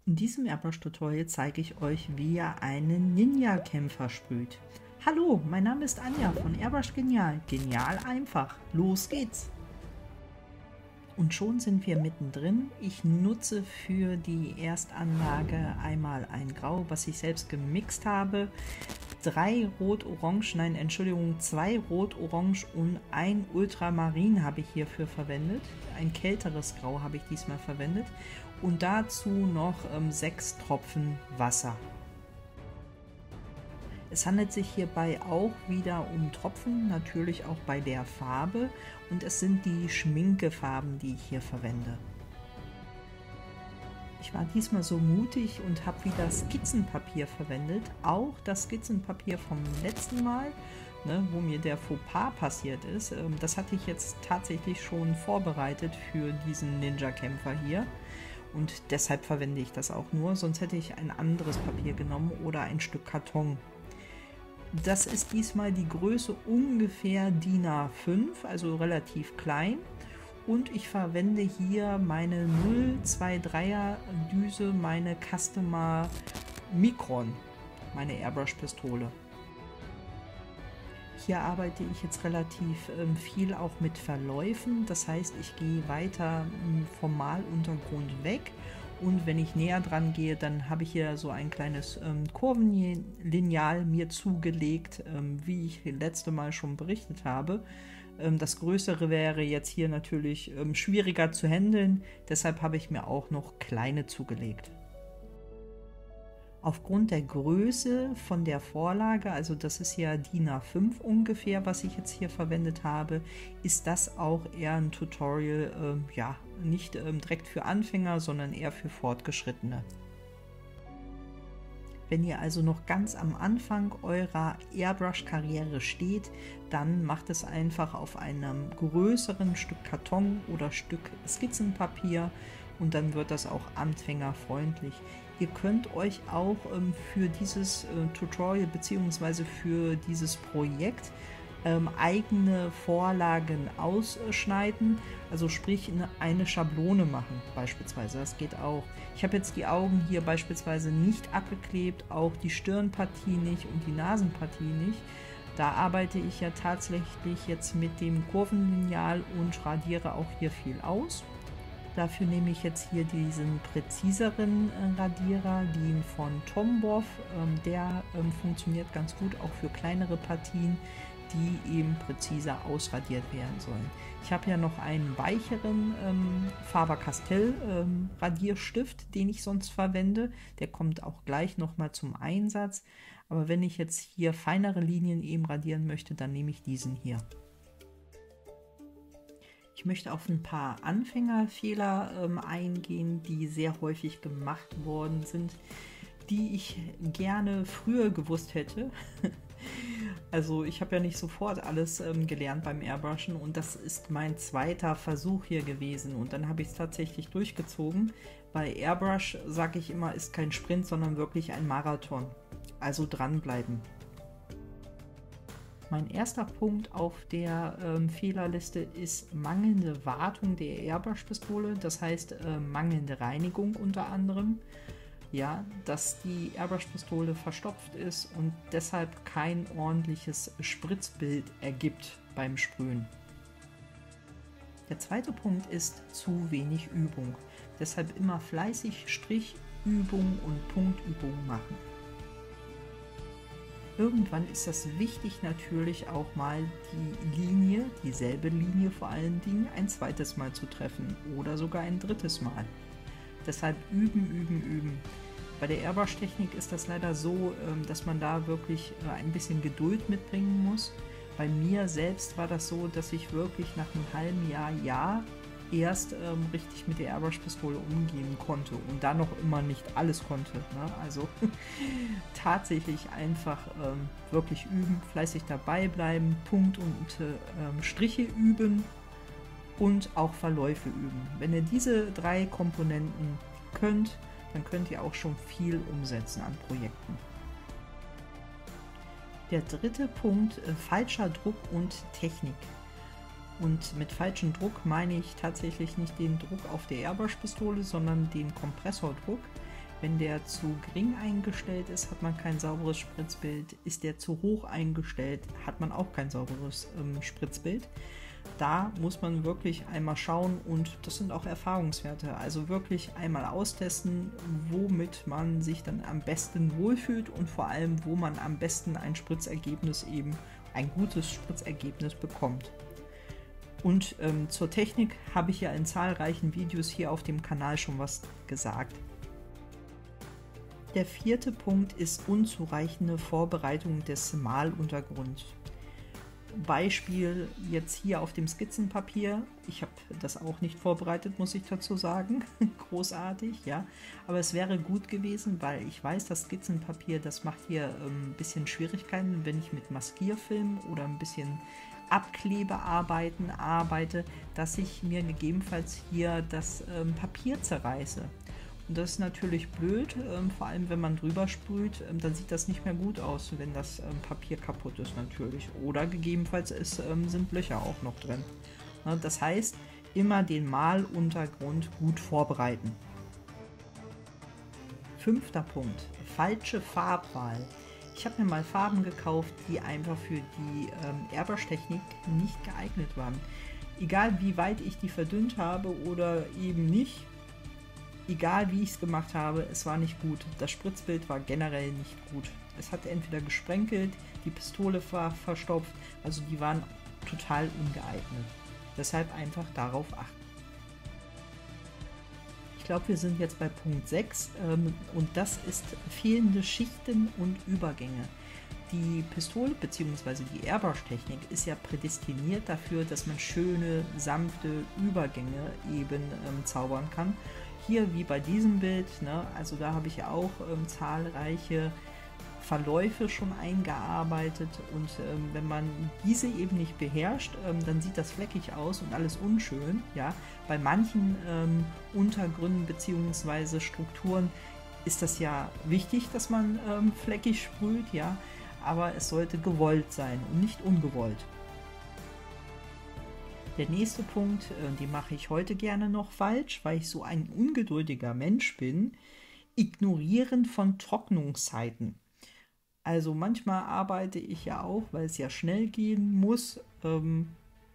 In diesem Airbrush-Tutorial zeige ich euch, wie ihr einen Ninja-Kämpfer sprüht. Hallo, mein Name ist Anja von Airbrush Genial. Genial einfach. Los geht's! Und schon sind wir mittendrin. Ich nutze für die Erstanlage einmal ein Grau, was ich selbst gemixt habe. 2 Rot-Orange und ein Ultramarin habe ich hierfür verwendet. Ein kälteres Grau habe ich diesmal verwendet. Und dazu noch 6 Tropfen Wasser. Es handelt sich hierbei auch wieder um Tropfen, natürlich auch bei der Farbe, und es sind die Schminkefarben, die ich hier verwende. Ich war diesmal so mutig und habe wieder Skizzenpapier verwendet, auch das Skizzenpapier vom letzten Mal, wo mir der Fauxpas passiert ist. Das hatte ich jetzt tatsächlich schon vorbereitet für diesen Ninja-Kämpfer hier. Und deshalb verwende ich das auch nur, sonst hätte ich ein anderes Papier genommen oder ein Stück Karton. Das ist diesmal die Größe ungefähr DIN A5, also relativ klein. Und ich verwende hier meine 023er Düse, meine Customer Micron, meine Airbrush-Pistole. Hier arbeite ich jetzt relativ viel auch mit Verläufen, das heißt, ich gehe weiter vom Maluntergrund weg, und wenn ich näher dran gehe, dann habe ich hier so ein kleines Kurvenlineal mir zugelegt, wie ich das letzte Mal schon berichtet habe. Das größere wäre jetzt hier natürlich schwieriger zu handeln, deshalb habe ich mir auch noch kleine zugelegt. Aufgrund der Größe von der Vorlage, also das ist ja DIN A5 ungefähr, was ich jetzt hier verwendet habe, ist das auch eher ein Tutorial, ja, nicht direkt für Anfänger, sondern eher für Fortgeschrittene. Wenn ihr also noch ganz am Anfang eurer Airbrush-Karriere steht, dann macht es einfach auf einem größeren Stück Karton oder Stück Skizzenpapier, und dann wird das auch anfängerfreundlich. Ihr könnt euch auch für dieses Tutorial bzw. für dieses Projekt eigene Vorlagen ausschneiden, also sprich eine Schablone machen beispielsweise, das geht auch. Ich habe jetzt die Augen hier beispielsweise nicht abgeklebt, auch die Stirnpartie nicht und die Nasenpartie nicht. Da arbeite ich ja tatsächlich jetzt mit dem Kurvenlineal und radiere auch hier viel aus. Dafür nehme ich jetzt hier diesen präziseren Radierer, den von Tombow. Der funktioniert ganz gut auch für kleinere Partien, die eben präziser ausradiert werden sollen. Ich habe ja noch einen weicheren Faber-Castell Radierstift, den ich sonst verwende. Der kommt auch gleich nochmal zum Einsatz. Aber wenn ich jetzt hier feinere Linien eben radieren möchte, dann nehme ich diesen hier. Ich möchte auf ein paar Anfängerfehler eingehen, die sehr häufig gemacht worden sind, die ich gerne früher gewusst hätte. Also ich habe ja nicht sofort alles gelernt beim Airbrushen, und das ist mein zweiter Versuch hier gewesen, und dann habe ich es tatsächlich durchgezogen. Bei Airbrush, sage ich immer, ist kein Sprint, sondern wirklich ein Marathon. Also dranbleiben. Mein erster Punkt auf der Fehlerliste ist mangelnde Wartung der Airbrush-Pistole, das heißt mangelnde Reinigung unter anderem. Ja, dass die Airbrush-Pistole verstopft ist und deshalb kein ordentliches Spritzbild ergibt beim Sprühen. Der zweite Punkt ist zu wenig Übung. Deshalb immer fleißig Strichübung und Punktübung machen. Irgendwann ist das wichtig, natürlich auch mal die Linie, dieselbe Linie vor allen Dingen, ein zweites Mal zu treffen oder sogar ein drittes Mal. Deshalb üben, üben, üben. Bei der Airbrush-Technik ist das leider so, dass man da wirklich ein bisschen Geduld mitbringen muss. Bei mir selbst war das so, dass ich wirklich nach einem halben Jahr erst richtig mit der Airbrush-Pistole umgehen konnte und da noch immer nicht alles konnte. Ne? Also tatsächlich einfach wirklich üben, fleißig dabei bleiben, Punkt und Striche üben und auch Verläufe üben. Wenn ihr diese 3 Komponenten könnt, dann könnt ihr auch schon viel umsetzen an Projekten. Der dritte Punkt, falscher Druck und Technik. Und mit falschem Druck meine ich tatsächlich nicht den Druck auf der Airbrush-Pistole, sondern den Kompressordruck. Wenn der zu gering eingestellt ist, hat man kein sauberes Spritzbild. Ist der zu hoch eingestellt, hat man auch kein sauberes Spritzbild. Da muss man wirklich einmal schauen und das sind auch Erfahrungswerte. Also wirklich einmal austesten, womit man sich dann am besten wohlfühlt und vor allem, wo man am besten ein Spritzergebnis eben, ein gutes Spritzergebnis bekommt. Und zur Technik habe ich ja in zahlreichen Videos hier auf dem Kanal schon was gesagt. Der vierte Punkt ist unzureichende Vorbereitung des Maluntergrunds. Beispiel jetzt hier auf dem Skizzenpapier. Ich habe das auch nicht vorbereitet, muss ich dazu sagen. Großartig, ja. Aber es wäre gut gewesen, weil ich weiß, das Skizzenpapier, das macht hier ein bisschen Schwierigkeiten, wenn ich mit Maskierfilm oder ein bisschen Abklebearbeiten arbeite, dass ich mir gegebenenfalls hier das Papier zerreiße. Und das ist natürlich blöd, vor allem wenn man drüber sprüht, dann sieht das nicht mehr gut aus, wenn das Papier kaputt ist natürlich. Oder gegebenenfalls sind Löcher auch noch drin. Das heißt, immer den Maluntergrund gut vorbereiten. Fünfter Punkt, falsche Farbwahl. Ich habe mir mal Farben gekauft, die einfach für die Airbrush-Technik nicht geeignet waren. Egal wie weit ich die verdünnt habe oder eben nicht, egal wie ich es gemacht habe, es war nicht gut. Das Spritzbild war generell nicht gut. Es hat entweder gesprenkelt, die Pistole war verstopft, also die waren total ungeeignet. Deshalb einfach darauf achten. Ich glaube, wir sind jetzt bei Punkt 6 und das ist fehlende Schichten und Übergänge. Die Pistole bzw. die Airbrush-Technik ist ja prädestiniert dafür, dass man schöne, sanfte Übergänge eben zaubern kann. Hier wie bei diesem Bild, ne, also da habe ich ja auch zahlreiche Verläufe schon eingearbeitet und wenn man diese eben nicht beherrscht, dann sieht das fleckig aus und alles unschön. Ja? Bei manchen Untergründen bzw. Strukturen ist das ja wichtig, dass man fleckig sprüht, ja? Aber es sollte gewollt sein und nicht ungewollt. Der nächste Punkt, den mache ich heute gerne noch falsch, weil ich so ein ungeduldiger Mensch bin. Ignorieren von Trocknungszeiten. Also manchmal arbeite ich ja auch, weil es ja schnell gehen muss,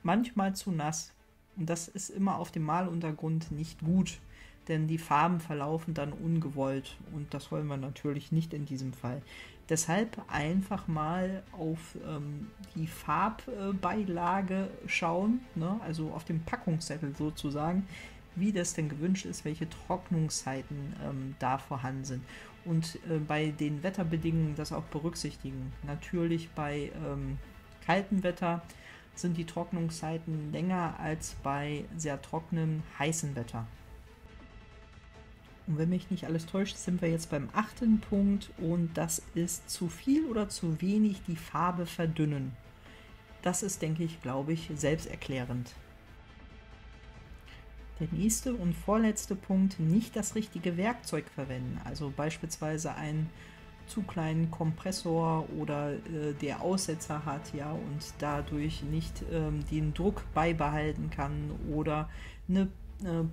manchmal zu nass. Und das ist immer auf dem Maluntergrund nicht gut, denn die Farben verlaufen dann ungewollt und das wollen wir natürlich nicht in diesem Fall. Deshalb einfach mal auf die Farbbeilage schauen, ne? Also auf dem Packungszettel sozusagen, wie das denn gewünscht ist, welche Trocknungszeiten da vorhanden sind. Und bei den Wetterbedingungen das auch berücksichtigen. Natürlich bei kaltem Wetter sind die Trocknungszeiten länger als bei sehr trockenem, heißem Wetter. Und wenn mich nicht alles täuscht, sind wir jetzt beim 8. Punkt und das ist zu viel oder zu wenig die Farbe verdünnen. Das ist, denke ich, glaube ich, selbsterklärend. Der nächste und vorletzte Punkt, nicht das richtige Werkzeug verwenden. Also beispielsweise einen zu kleinen Kompressor oder der Aussetzer hat, ja, und dadurch nicht den Druck beibehalten kann oder eine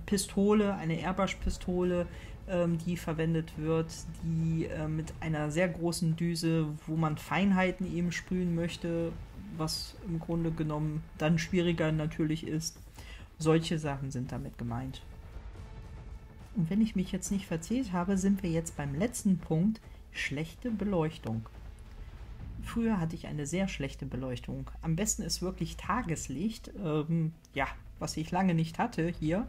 Pistole, eine Airbrush-Pistole, die verwendet wird, die mit einer sehr großen Düse, wo man Feinheiten eben sprühen möchte, was im Grunde genommen dann schwieriger natürlich ist. Solche Sachen sind damit gemeint. Und wenn ich mich jetzt nicht verzählt habe, sind wir jetzt beim letzten Punkt, schlechte Beleuchtung. Früher hatte ich eine sehr schlechte Beleuchtung. Am besten ist wirklich Tageslicht, ja, was ich lange nicht hatte hier.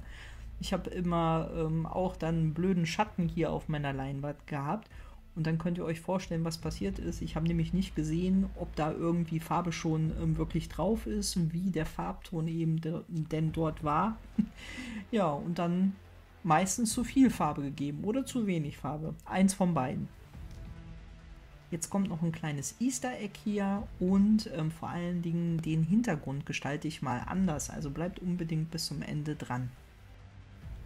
Ich habe immer auch dann einen blöden Schatten hier auf meiner Leinwand gehabt. Und dann könnt ihr euch vorstellen, was passiert ist. Ich habe nämlich nicht gesehen, ob da irgendwie Farbe schon wirklich drauf ist, wie der Farbton eben denn dort war. Ja, und dann meistens zu viel Farbe gegeben oder zu wenig Farbe. Eins von beiden. Jetzt kommt noch ein kleines Easter Egg hier und vor allen Dingen den Hintergrund gestalte ich mal anders. Also bleibt unbedingt bis zum Ende dran.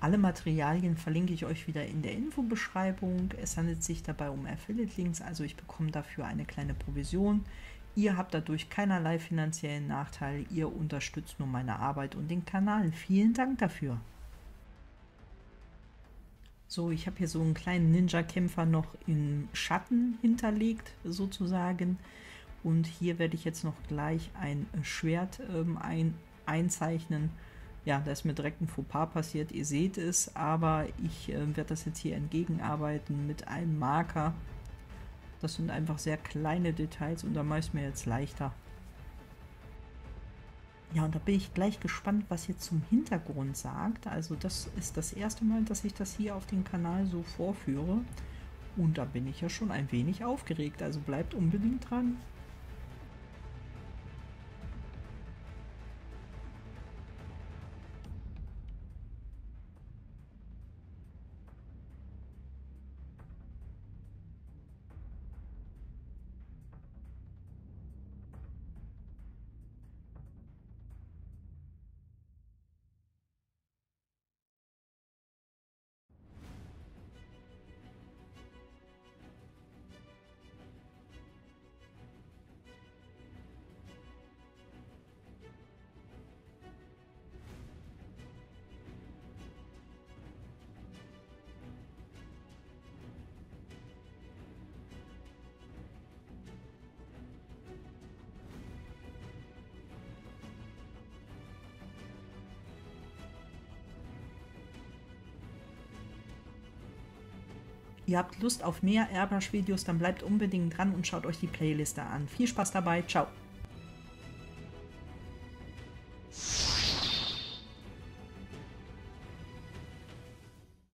Alle Materialien verlinke ich euch wieder in der Infobeschreibung. Es handelt sich dabei um Affiliate-Links, also ich bekomme dafür eine kleine Provision. Ihr habt dadurch keinerlei finanziellen Nachteil, ihr unterstützt nur meine Arbeit und den Kanal. Vielen Dank dafür. So, ich habe hier so einen kleinen Ninja-Kämpfer noch im Schatten hinterlegt, sozusagen. Und hier werde ich jetzt noch gleich ein Schwert einzeichnen. Ja, da ist mir direkt ein Fauxpas passiert, ihr seht es, aber ich werde das jetzt hier entgegenarbeiten mit einem Marker. Das sind einfach sehr kleine Details und da mache ich es mir jetzt leichter. Ja, und da bin ich gleich gespannt, was ihr zum Hintergrund sagt. Also das ist das erste Mal, dass ich das hier auf dem Kanal so vorführe. Und da bin ich ja schon ein wenig aufgeregt, also bleibt unbedingt dran. Ihr habt Lust auf mehr Airbrush-Videos, dann bleibt unbedingt dran und schaut euch die Playliste an. Viel Spaß dabei, ciao!